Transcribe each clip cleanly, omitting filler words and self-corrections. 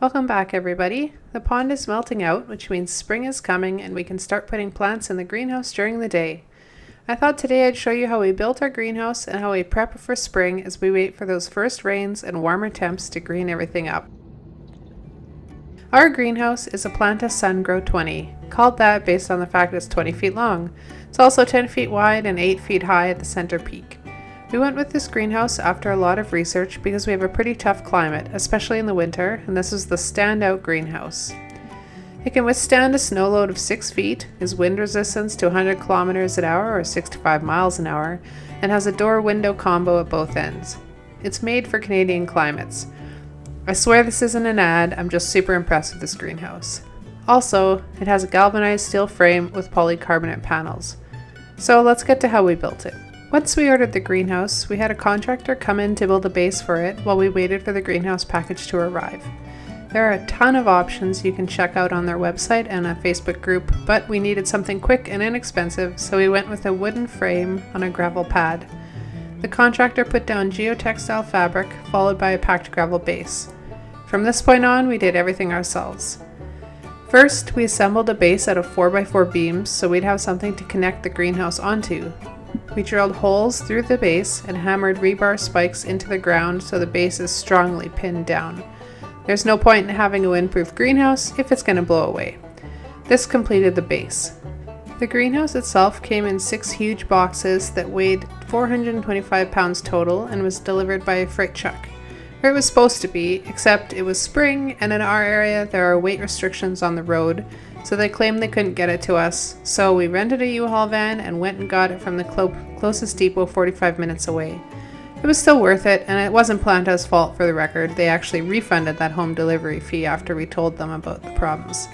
Welcome back, everybody. The pond is melting out, which means spring is coming and we can start putting plants in the greenhouse during the day. I thought today I'd show you how we built our greenhouse and how we prep for spring as we wait for those first rains and warmer temps to green everything up. Our greenhouse is a Planta Sungro 20, called that based on the fact it's 20 feet long. It's also 10 feet wide and 8 feet high at the center peak. We went with this greenhouse after a lot of research because we have a pretty tough climate, especially in the winter, and this is the standout greenhouse. It can withstand a snow load of 6 feet, is wind resistance to 100 kilometers an hour or 65 miles an hour, and has a door-window combo at both ends. It's made for Canadian climates. I swear this isn't an ad, I'm just super impressed with this greenhouse. Also, it has a galvanized steel frame with polycarbonate panels. So let's get to how we built it. Once we ordered the greenhouse, we had a contractor come in to build a base for it while we waited for the greenhouse package to arrive. There are a ton of options you can check out on their website and a Facebook group, but we needed something quick and inexpensive, so we went with a wooden frame on a gravel pad. The contractor put down geotextile fabric, followed by a packed gravel base. From this point on, we did everything ourselves. First, we assembled a base out of 4x4 beams so we'd have something to connect the greenhouse onto. We drilled holes through the base and hammered rebar spikes into the ground so the base is strongly pinned down. There's no point in having a windproof greenhouse if it's going to blow away. This completed the base. The greenhouse itself came in 6 huge boxes that weighed 425 pounds total and was delivered by a freight truck. Where it was supposed to be, except it was spring and in our area there are weight restrictions on the road, so they claimed they couldn't get it to us, so we rented a U-Haul van and went and got it from the closest depot 45 minutes away. It was still worth it, and it wasn't Planta's fault for the record. They actually refunded that home delivery fee after we told them about the problems.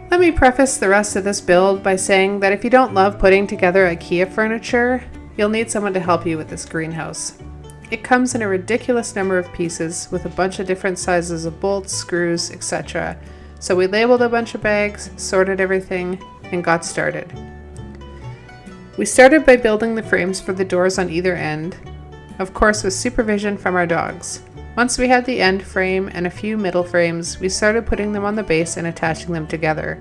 Let me preface the rest of this build by saying that if you don't love putting together IKEA furniture, you'll need someone to help you with this greenhouse. It comes in a ridiculous number of pieces with a bunch of different sizes of bolts, screws, etc. So we labeled a bunch of bags, sorted everything, and got started. We started by building the frames for the doors on either end, of course with supervision from our dogs. Once we had the end frame and a few middle frames, we started putting them on the base and attaching them together.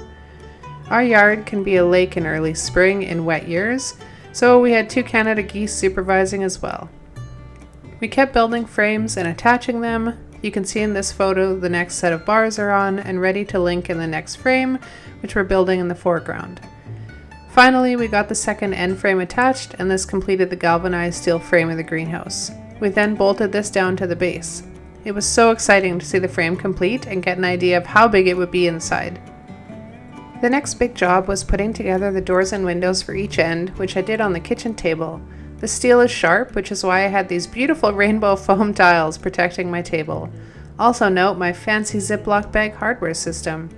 Our yard can be a lake in early spring in wet years, so we had 2 Canada geese supervising as well. We kept building frames and attaching them. You can see in this photo the next set of bars are on and ready to link in the next frame, which we're building in the foreground. Finally, we got the second end frame attached, and this completed the galvanized steel frame of the greenhouse. We then bolted this down to the base. It was so exciting to see the frame complete and get an idea of how big it would be inside. The next big job was putting together the doors and windows for each end, which I did on the kitchen table. The steel is sharp, which is why I had these beautiful rainbow foam tiles protecting my table. Also note my fancy Ziploc bag hardware system.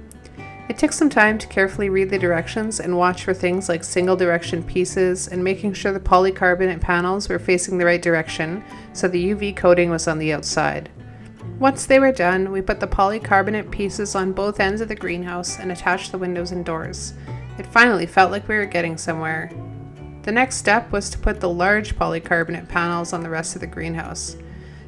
It took some time to carefully read the directions and watch for things like single direction pieces and making sure the polycarbonate panels were facing the right direction so the UV coating was on the outside. Once they were done, we put the polycarbonate pieces on both ends of the greenhouse and attached the windows and doors. It finally felt like we were getting somewhere. The next step was to put the large polycarbonate panels on the rest of the greenhouse.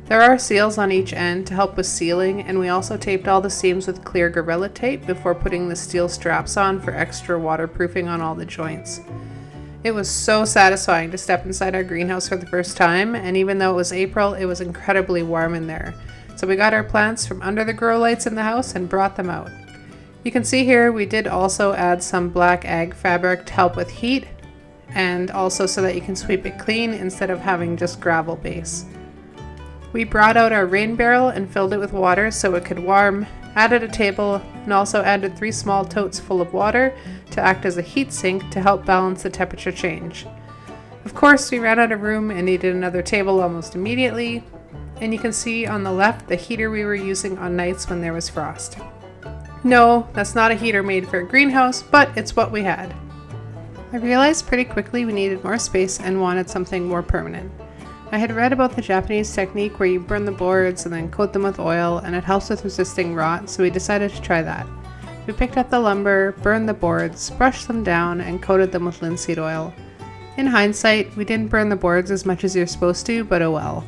There are seals on each end to help with sealing, and we also taped all the seams with clear Gorilla Tape before putting the steel straps on for extra waterproofing on all the joints. It was so satisfying to step inside our greenhouse for the first time, and even though it was April, it was incredibly warm in there. So we got our plants from under the grow lights in the house and brought them out. You can see here we did also add some black ag fabric to help with heat, and also so that you can sweep it clean instead of having just gravel base. We brought out our rain barrel and filled it with water so it could warm, added a table, and also added 3 small totes full of water to act as a heat sink to help balance the temperature change. Of course, we ran out of room and needed another table almost immediately, and you can see on the left the heater we were using on nights when there was frost. No, that's not a heater made for a greenhouse, but it's what we had. I realized pretty quickly we needed more space and wanted something more permanent. I had read about the Japanese technique where you burn the boards and then coat them with oil, and it helps with resisting rot, so we decided to try that. We picked up the lumber, burned the boards, brushed them down, and coated them with linseed oil. In hindsight, we didn't burn the boards as much as you're supposed to, but oh well.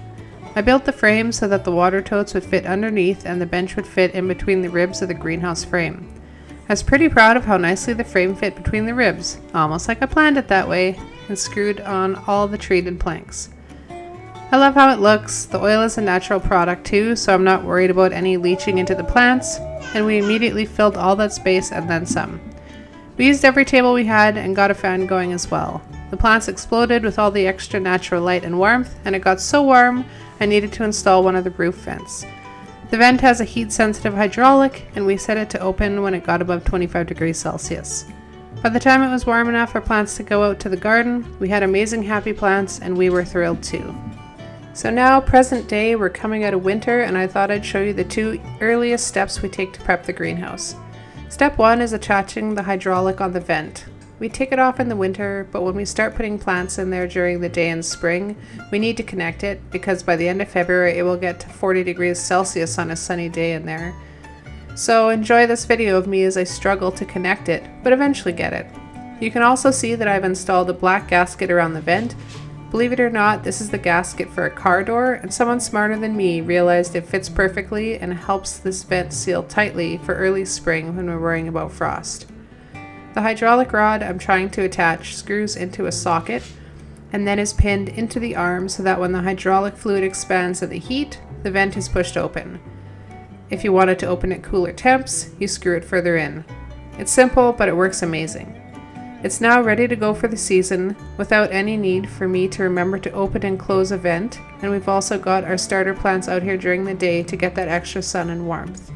I built the frame so that the water totes would fit underneath and the bench would fit in between the ribs of the greenhouse frame. I was pretty proud of how nicely the frame fit between the ribs, almost like I planned it that way, and screwed on all the treated planks. I love how it looks. The oil is a natural product too, so I'm not worried about any leaching into the plants, and we immediately filled all that space and then some. We used every table we had and got a fan going as well. The plants exploded with all the extra natural light and warmth, and it got so warm I needed to install one of the roof vents. The vent has a heat-sensitive hydraulic, and we set it to open when it got above 25 degrees Celsius. By the time it was warm enough for plants to go out to the garden, we had amazing happy plants, and we were thrilled too. So now, present day, we're coming out of winter, and I thought I'd show you the 2 earliest steps we take to prep the greenhouse. Step 1 is attaching the hydraulic on the vent. We take it off in the winter, but when we start putting plants in there during the day in spring, we need to connect it because by the end of February it will get to 40 degrees Celsius on a sunny day in there. So enjoy this video of me as I struggle to connect it, but eventually get it. You can also see that I've installed a black gasket around the vent. Believe it or not, this is the gasket for a car door, and someone smarter than me realized it fits perfectly and helps this vent seal tightly for early spring when we're worrying about frost. The hydraulic rod I'm trying to attach screws into a socket and then is pinned into the arm so that when the hydraulic fluid expands at the heat, the vent is pushed open. If you wanted to open at cooler temps, you screw it further in. It's simple, but it works amazing. It's now ready to go for the season without any need for me to remember to open and close a vent, and we've also got our starter plants out here during the day to get that extra sun and warmth.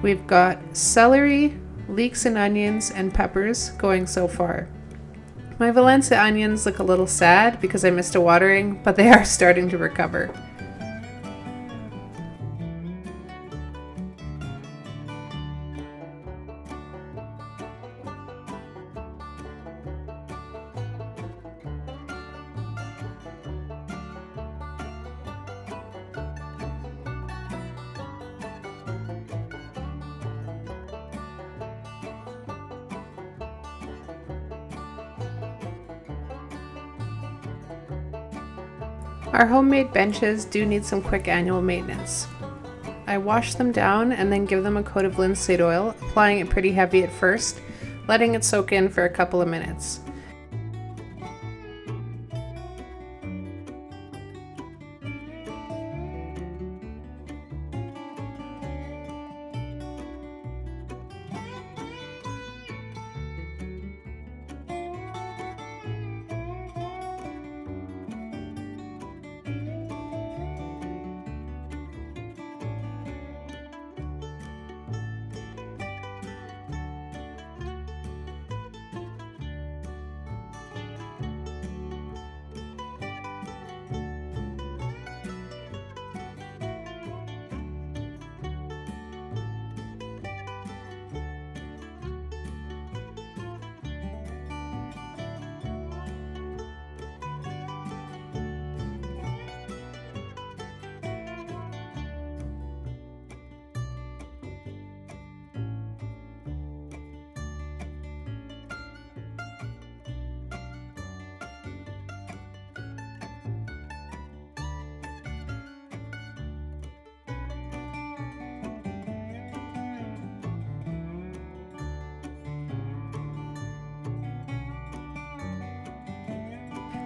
We've got celery, leeks and onions and peppers going so far. My Valencia onions look a little sad because I missed a watering, but they are starting to recover. Our homemade benches do need some quick annual maintenance. I wash them down and then give them a coat of linseed oil, applying it pretty heavy at first, letting it soak in for a couple of minutes.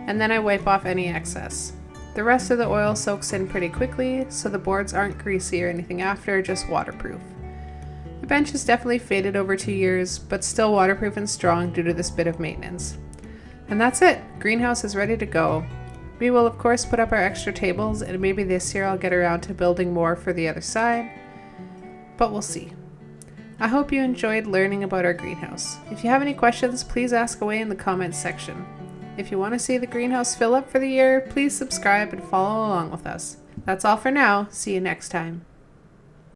And then I wipe off any excess. The rest of the oil soaks in pretty quickly, so the boards aren't greasy or anything after, just waterproof. The bench is definitely faded over 2 years, but still waterproof and strong due to this bit of maintenance. And that's it! Greenhouse is ready to go. We will of course put up our extra tables, and maybe this year I'll get around to building more for the other side, but we'll see. I hope you enjoyed learning about our greenhouse. If you have any questions, please ask away in the comments section. If you want to see the greenhouse fill up for the year, please subscribe and follow along with us. That's all for now. See you next time.